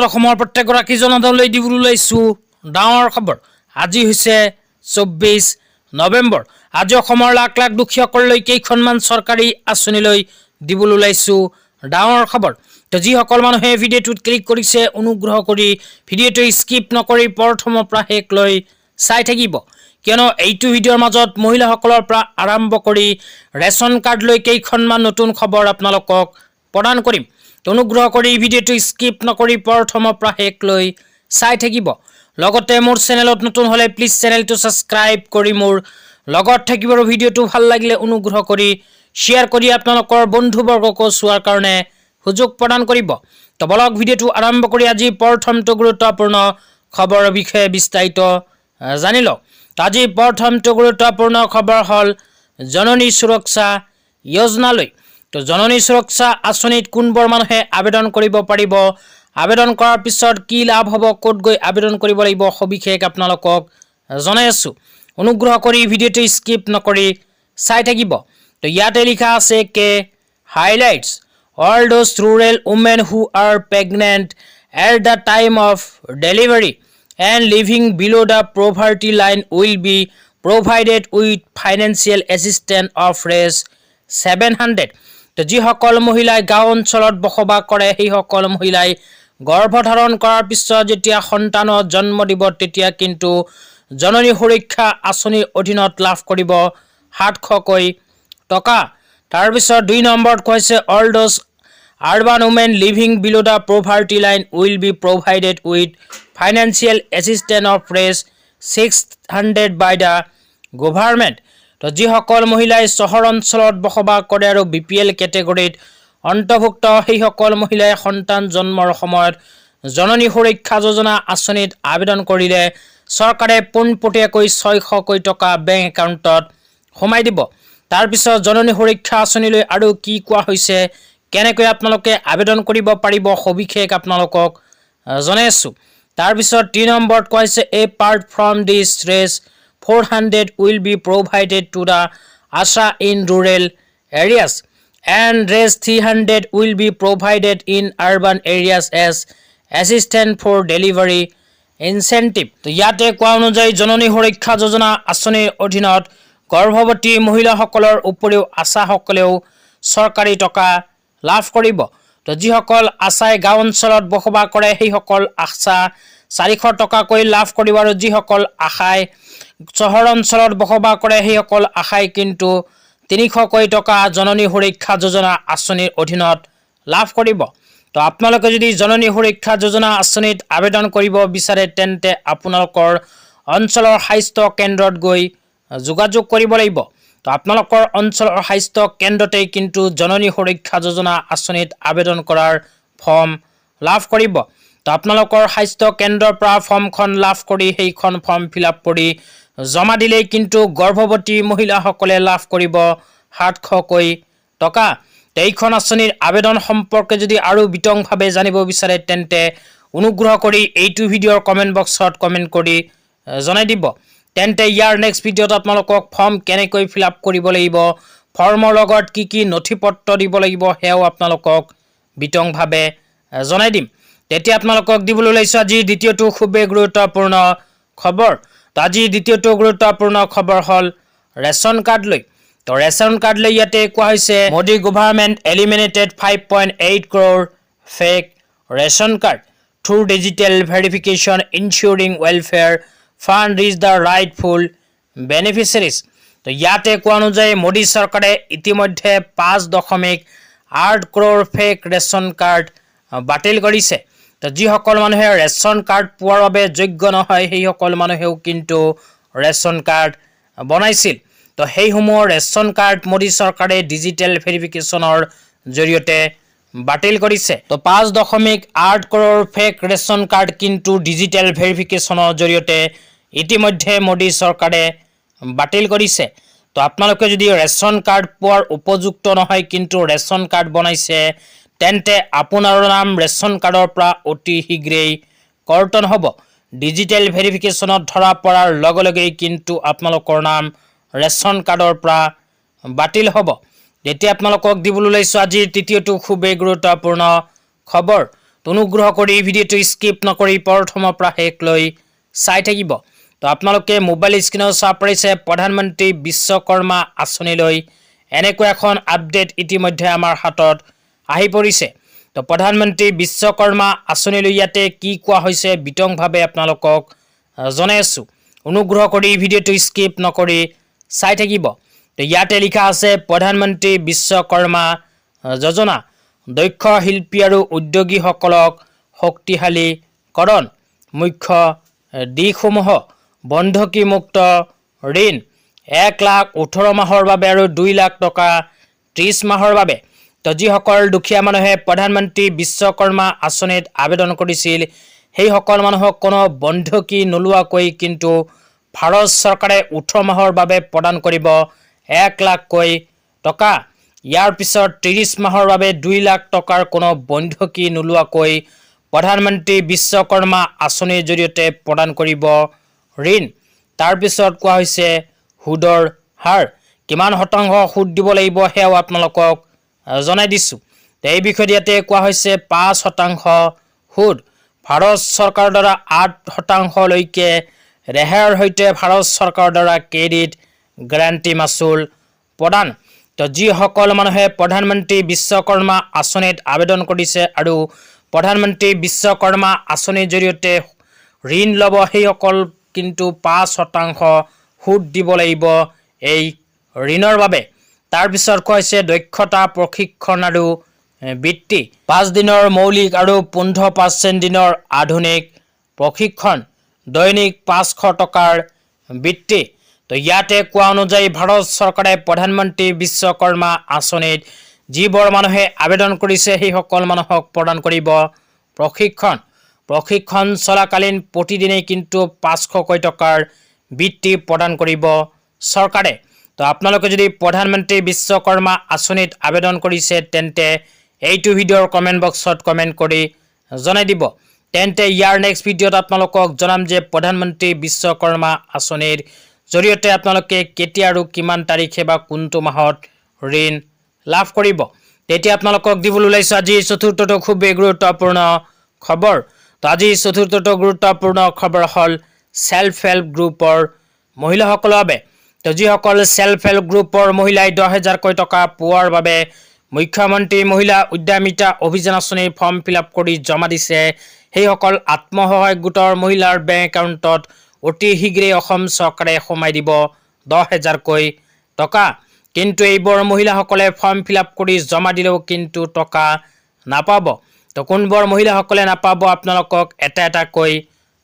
অসমৰ প্ৰত্যেকগৰাকী জনতালৈ দিবলৈ ওলাইছোঁ ডাঙৰ খবৰ। আজি হৈছে 24 নৱেম্বৰ। আজি অসমৰ লাখ লাখ দুখীয়াসকললৈ কেইখনমান চৰকাৰী আঁচনিলৈ দিবলৈ ওলাইছোঁ ডাঙৰ খবৰ। তো যিসকল মানুহে ভিডিঅ'টোত ক্লিক কৰিছে অনুগ্ৰহ কৰি ভিডিঅ'টো স্কিপ নকৰি প্ৰথমৰ পৰা শেষলৈ চাই থাকিব, কিয়নো এইটো ভিডিঅ'ৰ মাজত মহিলাসকলৰ পৰা আৰম্ভ কৰি ৰেচন কাৰ্ডলৈ কেইখনমান নতুন খবৰ আপোনালোকক প্ৰদান কৰিম। অনুগ্ৰহ কৰি ভিডিঅ'টো স্কিপ নকৰি প্ৰথমৰ পৰা শেষলৈ চাই থাকিব। লগতে মোৰ চেনেলত নতুন হ'লে প্লিজ চেনেলটো ছাবস্ক্ৰাইব কৰি মোৰ লগত থাকিব আৰু ভিডিঅ'টো ভাল লাগিলে অনুগ্ৰহ কৰি শ্বেয়াৰ কৰি আপোনালোকৰ বন্ধুবৰ্গকো চোৱাৰ কাৰণে সুযোগ প্ৰদান কৰিব। তো বলক ভিডিঅ'টো আৰম্ভ কৰি আজি প্ৰথমটো গুৰুত্বপূৰ্ণ খবৰৰ বিষয়ে বিস্তাৰিত জানি লওক। আজি প্ৰথমটো গুৰুত্বপূৰ্ণ খবৰ হ'ল জননী সুৰক্ষা যোজনালৈ। তো জননী সুৰক্ষা আঁচনিত কোনবোৰ মানুহে আবেদন কৰিব পাৰিব, আবেদন কৰাৰ পিছত কি লাভ হ'ব, ক'ত গৈ আবেদন কৰিব লাগিব, সবিশেষ আপোনালোকক জনাই আছোঁ। অনুগ্ৰহ কৰি ভিডিঅ'টো স্কিপ নকৰি চাই থাকিব। তো ইয়াতে লিখা আছে কে highlights all those rural women who are pregnant at the time of delivery and living below the poverty line will be provided with financial assistance of Rs 700. তো যিসকল মহিলাই গাঁও অঞ্চলত বসবাস কৰে সেইসকল মহিলাই গৰ্ভধাৰণ কৰাৰ পিছত যেতিয়া সন্তানৰ জন্ম দিব তেতিয়া কিন্তু জননী সুৰক্ষা আঁচনিৰ অধীনত লাভ কৰিব 700কৈ টকা। তাৰপিছত 2 নম্বৰত কৈছে all those urban women living below the poverty line will be provided with financial assistance of Rs 600 by the government. তো যিসকল মহিলাই চহৰ অঞ্চলত বসবাস কৰে আৰু BPL কেটেগৰীত অন্তৰ্ভুক্ত সেইসকল মহিলাই সন্তান জন্মৰ সময়ত জননী সুৰক্ষা যোজনা আঁচনিত আবেদন কৰিলে চৰকাৰে পোনপটীয়াকৈ 600কৈ টকা বেংক একাউণ্টত সোমাই দিব। তাৰপিছত জননী সুৰক্ষা আঁচনিলৈ আৰু কি কোৱা হৈছে, কেনেকৈ আপোনালোকে আবেদন কৰিব পাৰিব, সবিশেষ আপোনালোকক জনাই আছোঁ। তাৰপিছত 3 নম্বৰত কৈছে apart from this race 400 will be provided to the ASHA in rural areas and res 300 will be provided in urban areas as assistance for delivery incentive. তো ইয়াতে কোৱা অনুযায়ী জননী সুৰক্ষা যোজনা আঁচনিৰ অধীনত গৰ্ভৱতী মহিলাসকলৰ উপৰিও আশাসকলেও চৰকাৰী টকা লাভ কৰিব। তো যিসকল আশাই গাঁও অঞ্চলত বসবাস কৰে সেইসকল আশা 400 টকাকৈ লাভ কৰিব আৰু যিসকল আশাই চহৰ অঞ্চলত বসবাস কৰে সেইসকল আশাই কিন্তু 300কৈ টকা জননী সুৰক্ষা যোজনা আঁচনিৰ অধীনত লাভ কৰিব। তো আপোনালোকে যদি জননী সুৰক্ষা যোজনা আঁচনিত আবেদন কৰিব বিচাৰে তেন্তে আপোনালোকৰ অঞ্চলৰ স্বাস্থ্য কেন্দ্ৰত গৈ যোগাযোগ কৰিব লাগিব। তো আপোনালোকৰ অঞ্চলৰ স্বাস্থ্য কেন্দ্ৰতেই কিন্তু জননী সুৰক্ষা যোজনা আঁচনিত আবেদন কৰাৰ ফৰ্ম লাভ কৰিব। তো আপোনালোকৰ স্বাস্থ্য কেন্দ্ৰৰ পৰা ফৰ্মখন লাভ কৰি সেইখন ফৰ্ম ফিল আপ কৰি জমা দিলেই কিন্তু গৰ্ভৱতী মহিলাসকলে লাভ কৰিব 700কৈ টকা। এইখন আঁচনিৰ আবেদন সম্পৰ্কে যদি আৰু বিতংভাৱে জানিব বিচাৰে তেন্তে অনুগ্ৰহ কৰি এইটো ভিডিঅ'ৰ কমেণ্ট বক্সত কমেণ্ট কৰি জনাই দিব। তেন্তে ইয়াৰ নেক্সট ভিডিঅ'ত আপোনালোকক ফৰ্ম কেনেকৈ ফিল আপ কৰিব লাগিব, ফৰ্মৰ লগত কি কি নথিপত্ৰ দিব লাগিব সেয়াও আপোনালোকক বিতংভাৱে জনাই দিম। তেতিয়া আপোনালোকক দিবলৈ ওলাইছোঁ আজিৰ দ্বিতীয়টো খুবেই গুৰুত্বপূৰ্ণ খবৰ। তো আজি দ্বিতীয়টো গুৰুত্বপূৰ্ণ খবৰ হ'ল ৰেচন কাৰ্ড লৈ। তো ৰেচন কাৰ্ড লৈ ইয়াতে কোৱা হৈছে Modi government eliminated 5.8 crore fake ration card through digital verification ensuring welfare fund reach the rightful beneficiaries. তো ইয়াতে কোৱা অনুযায়ী মোদী চৰকাৰে ইতিমধ্যে 5.8 crore ফেক ৰেচন কাৰ্ড বাতিল কৰিছে। তো যিসকল মানুহে ৰেচন কাৰ্ড পোৱাৰ বাবে যোগ্য নহয় সেইসকল মানুহেও কিন্তু ৰেচন কাৰ্ড বনাইছিল। তো সেইসমূহৰ ৰেচন কাৰ্ড মোদী চৰকাৰে ডিজিটেল ভেৰিফিকেশ্যনৰ জৰিয়তে বাতিল কৰিছে। তো 5.8 crore ফেক ৰেচন কাৰ্ড কিন্তু ডিজিটেল ভেৰিফিকেশ্যনৰ জৰিয়তে ইতিমধ্যে মোদী চৰকাৰে বাতিল কৰিছে। তো আপোনালোকে যদি ৰেচন কাৰ্ড পোৱাৰ উপযুক্ত নহয় কিন্তু ৰেচন কাৰ্ড বনাইছে তেন্তে আপোনাৰ নাম ৰেচন কাৰ্ডৰ পৰা অতি শীঘ্ৰেই কৰ্তন হ'ব। ডিজিটেল ভেৰিফিকেশ্যনত ধৰা পৰাৰ লগে লগেই কিন্তু আপোনালোকৰ নাম ৰেচন কাৰ্ডৰ পৰা বাতিল হ'ব। এতিয়া আপোনালোকক দিবলৈ ওলাইছোঁ আজিৰ তৃতীয়টো খুবেই গুৰুত্বপূৰ্ণ খবৰ। তো অনুগ্ৰহ কৰি ভিডিঅ'টো স্কিপ নকৰি প্ৰথমৰ পৰা শেষলৈ চাই থাকিব। তো আপোনালোকে মোবাইল স্ক্ৰীনত চাব পাৰিছে প্ৰধানমন্ত্ৰী বিশ্বকৰ্মা আঁচনিলৈ এনেকুৱা এখন আপডেট ইতিমধ্যে আমাৰ হাতত আহি পৰিছে। তো প্ৰধানমন্ত্ৰী বিশ্বকৰ্মা আঁচনিলৈ ইয়াতে কি কোৱা হৈছে বিতংভাৱে আপোনালোকক জনাই আছোঁ। অনুগ্ৰহ কৰি ভিডিঅ'টো স্কিপ নকৰি চাই থাকিব। তো ইয়াতে লিখা আছে প্ৰধানমন্ত্ৰী বিশ্বকৰ্মা যোজনা দক্ষ শিল্পী আৰু উদ্যোগীসকলক শক্তিশালীকৰণ মুখ্য দিশসমূহ বন্ধকীমুক্ত ঋণ 1,18,000 মাহৰ বাবে আৰু 2 লাখ টকা 30 মাহৰ বাবে। তো যিসকল দুখীয়া মানুহে প্ৰধানমন্ত্ৰী বিশ্বকৰ্মা আঁচনিত আবেদন কৰিছিল সেইসকল মানুহক কোনো বন্ধকী নোলোৱাকৈ কিন্তু ভাৰত চৰকাৰে 18 মাহৰ বাবে প্ৰদান কৰিব 1 লাখকৈ টকা। ইয়াৰ পিছত 30 মাহৰ বাবে 2 লাখ টকাৰ কোনো বন্ধকী নোলোৱাকৈ প্ৰধানমন্ত্ৰী বিশ্বকৰ্মা আঁচনিৰ জৰিয়তে প্ৰদান কৰিব ঋণ। তাৰপিছত কোৱা হৈছে সুদৰ হাৰ কিমান শতাংশ সুদ দিব লাগিব সেয়াও আপোনালোকক জনাই দিছোঁ। এই বিষয়ত ইয়াতে কোৱা হৈছে 5% সুদ। ভাৰত চৰকাৰৰ দ্বাৰা 8%লৈকে ৰেহাইৰ সৈতে ভাৰত চৰকাৰৰ দ্বাৰা ক্ৰেডিট গ্যাৰাণ্টি মাচুল প্ৰদান। তো যিসকল মানুহে প্ৰধানমন্ত্ৰী বিশ্বকৰ্মা আঁচনিত আবেদন কৰিছে আৰু প্ৰধানমন্ত্ৰী বিশ্বকৰ্মা আঁচনিৰ জৰিয়তে ঋণ ল'ব সেইসকল কিন্তু 5% সুদ দিব লাগিব এই ঋণৰ বাবে। তাৰপিছত কোৱা হৈছে দক্ষতা প্ৰশিক্ষণ আৰু বৃত্তি 5 দিনৰ মৌলিক আৰু 15% দিনৰ আধুনিক প্ৰশিক্ষণ দৈনিক 500 টকাৰ বৃত্তি। তো ইয়াতে কোৱা অনুযায়ী ভাৰত চৰকাৰে প্ৰধানমন্ত্ৰী বিশ্বকৰ্মা আঁচনিত যিবোৰ মানুহে আবেদন কৰিছে সেইসকল মানুহক প্ৰদান কৰিব প্ৰশিক্ষণ চলাকালীন প্ৰতিদিনেই কিন্তু 500কৈ টকাৰ বৃত্তি প্ৰদান কৰিব চৰকাৰে। তো আপোনালোকে যদি প্ৰধানমন্ত্ৰী বিশ্বকৰ্মা আঁচনিত আবেদন কৰিছে তেন্তে এইটো ভিডিঅ'ৰ কমেণ্ট বক্সত কমেণ্ট কৰি জনাই দিব। তেন্তে ইয়াৰ নেক্সট ভিডিঅ'ত আপোনালোকক জনাম যে প্ৰধানমন্ত্ৰী বিশ্বকৰ্মা আঁচনিৰ জৰিয়তে আপোনালোকে কেতিয়া আৰু কিমান তাৰিখে বা কোনটো মাহত ঋণ লাভ কৰিব। তেতিয়া আপোনালোকক দিবলৈ ওলাইছোঁ আজি চতুৰ্থটো খুবেই গুৰুত্বপূৰ্ণ খবৰ। তো আজি চতুৰ্থটো গুৰুত্বপূৰ্ণ খবৰ হ'ল সেল্ফ হেল্প গ্ৰুপৰ মহিলাসকলৰ বাবে। তো যিসকল সেল্ফ হেল্প গ্ৰুপৰ মহিলাই 10,000কৈ টকা পোৱাৰ বাবে মুখ্যমন্ত্ৰী মহিলা উদ্যমিতা অভিযান আঁচনিৰ ফৰ্ম ফিল আপ কৰি জমা দিছে সেইসকল আত্মসহায়ক গোটৰ মহিলাৰ বেংক একাউণ্টত অতি শীঘ্ৰেই অসম চৰকাৰে সোমাই দিব 10,000কৈ টকা। কিন্তু এইবোৰ মহিলাসকলে ফৰ্ম ফিল আপ কৰি জমা দিলেও কিন্তু টকা নাপাব। তো কোনবোৰ মহিলাসকলে নাপাব আপোনালোকক এটা এটাকৈ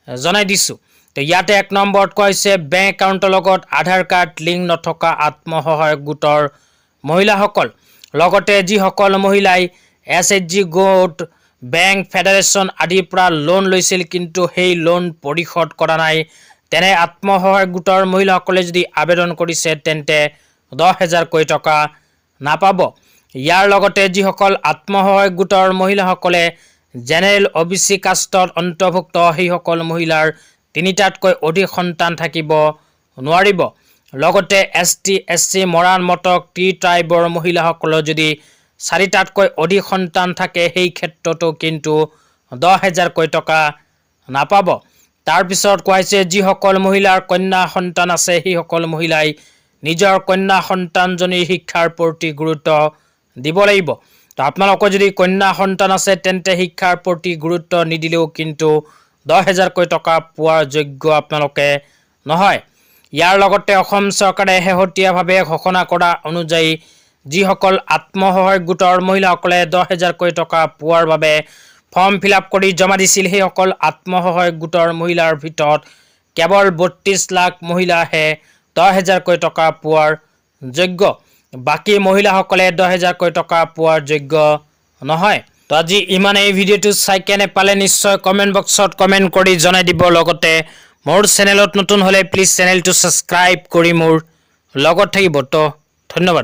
জনাই দিছোঁ। তো ইয়াতে 1 নম্বৰত কোৱা হৈছে বেংক একাউণ্টৰ লগত আধাৰ কাৰ্ড লিংক নথকা আত্মসহায়ক গোটৰ মহিলাসকল। লগতে যিসকল মহিলাই SHG গোট বেংক ফেডাৰেশ্যন আদিৰ পৰা লোন লৈছিল কিন্তু সেই লোন পৰিশোধ কৰা নাই তেনে আত্মসহায়ক গোটৰ মহিলাসকলে যদি আবেদন কৰিছে তেন্তে 10,000কৈ টকা নাপাব। ইয়াৰ লগতে যিসকল আত্মসহায়ক গোটৰ মহিলাসকলে জেনেৰেল OBC কাষ্টত অন্তৰ্ভুক্ত সেইসকল মহিলাৰ 3টাতকৈ অধিক সন্তান থাকিব নোৱাৰিব। লগতে ST SC মৰাণ মটক টি ট্ৰাইবৰ মহিলাসকলৰ যদি 4টাতকৈ অধিক সন্তান থাকে সেই ক্ষেত্ৰতো কিন্তু 10,000কৈ টকা নাপাব। তাৰপিছত কোৱা হৈছে যিসকল মহিলাৰ কন্যা সন্তান আছে সেইসকল মহিলাই নিজৰ কন্যা সন্তানজনীৰ শিক্ষাৰ প্ৰতি গুৰুত্ব দিব লাগিব। তো আপোনালোকৰ যদি কন্যা সন্তান আছে তেন্তে শিক্ষাৰ প্ৰতি গুৰুত্ব নিদিলেও কিন্তু 10,000কৈ টকা পোৱাৰ যোগ্য আপোনালোকে নহয়। ইয়াৰ লগতে অসম চৰকাৰে শেহতীয়াভাৱে ঘোষণা কৰা অনুযায়ী যিসকল আত্মসহায়ক গোটৰ মহিলাসকলে 10,000কৈ টকা পোৱাৰ বাবে ফৰ্ম ফিল আপ কৰি জমা দিছিল সেইসকল আত্মসহায়ক গোটৰ মহিলাৰ ভিতৰত কেৱল 32 লাখ মহিলাহে 10,000কৈ টকা পোৱাৰ যোগ্য। বাকী মহিলাসকলে 10,000কৈ টকা পোৱাৰ যোগ্য নহয়। তো আজি ইমানেই। ভিডিঅ'টো চাই কেনে পালে নিশ্চয় কমেণ্ট বক্সত কমেণ্ট কৰি জনাই দিব। লগতে মোৰ চেনেলত নতুন হ'লে প্লিজ চেনেলটো ছাবস্ক্ৰাইব কৰি মোৰ লগত থাকিব। তো ধন্যবাদ।